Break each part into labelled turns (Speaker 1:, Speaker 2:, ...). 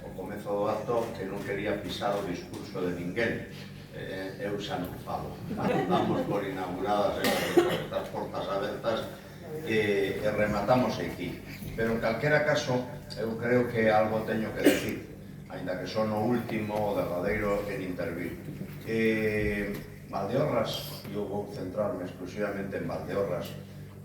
Speaker 1: ao comezo do acto que non quería pisar o discurso de ninguén. Eu xa non falo. Damos por inauguradas estas portas abertas e rematamos aquí. Pero en calquera caso, eu creo que algo teño que decir, ainda que son o último, o derradeiro en intervir. Valdeorras, eu vou centrarme exclusivamente en Valdeorras.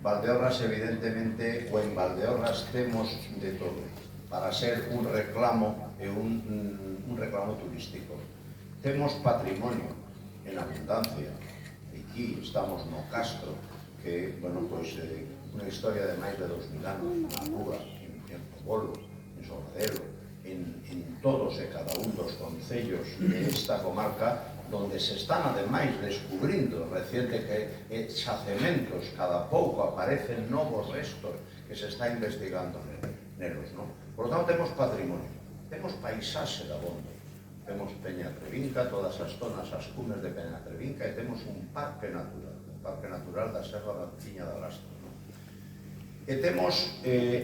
Speaker 1: Valdeorras, evidentemente, ou en Valdeorras temos de todo para ser un reclamo e un reclamo turístico. Temos patrimonio en abundancia. Aquí estamos no Castro, que, bueno, pois, unha historia de máis de 2000 anos, na Rúa, en Pobolo, en Sobradelo, en todos e cada un dos concellos de esta comarca, donde se están, ademais, descubrindo reciente que xacementos, cada pouco aparecen novos restos que se está investigando nelos, non? Por lo tanto, temos patrimonio, temos paisaxe de abondo, temos Peñatrevinca, todas as zonas, as cumes de Peñatrevinca, e temos un parque natural da Serra da Ciña da Lastra. E temos,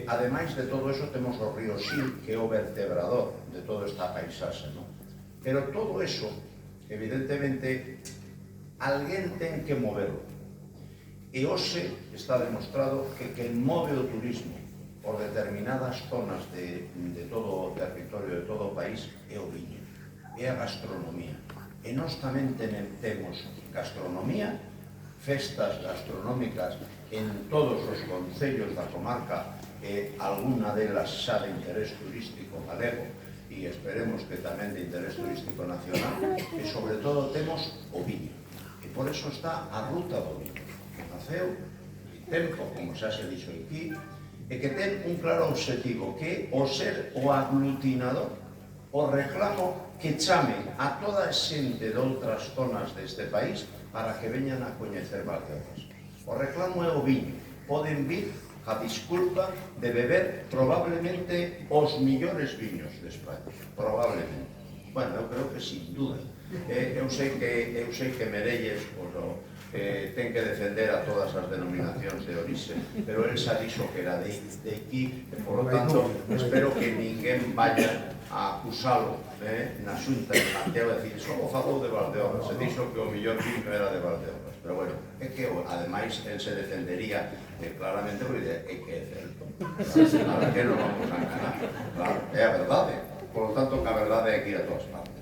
Speaker 1: ademais de todo eso, temos o río Sil, que é o vertebrador de toda esta paisaxe, non? Pero todo eso, evidentemente, alguén ten que moverlo. E hoxe está demostrado que quen move o turismo por determinadas zonas de todo o territorio, de todo o país, é o viño, é a gastronomía. E nós tamén temos gastronomía, festas gastronómicas en todos os concellos da comarca, e algunha delas xa de interés turístico galego, e esperemos que tamén de interés turístico nacional, e sobre todo temos o viño. E por eso está a ruta do viño, que naceu en tempo, como xa se dixo aquí, e que ten un claro obxectivo, que é o ser o aglutinador, o reclamo que chame a toda a xente de outras zonas deste país para que veñan a coñecer Valdeorras. O reclamo é o viño. Poden vir a disculpa de beber probablemente os millores viños de España. Probablemente. Bueno, eu creo que sin duda. Eu sei que Merelles ten que defender a todas as denominacións de orixe, pero el xa dixo que era de aquí, e por lo tanto espero que ninguén vaya a acusalo na xunta de Santiago e dicir, só falou de Valdeorras, se dixo que o millor vino era de Valdeorras. Pero bueno, é que ademais el se defendería claramente porque é que é certo. Para que non vamos a enganar. Claro, é a verdade. Por lo tanto, que a verdade é que ir a todas partes.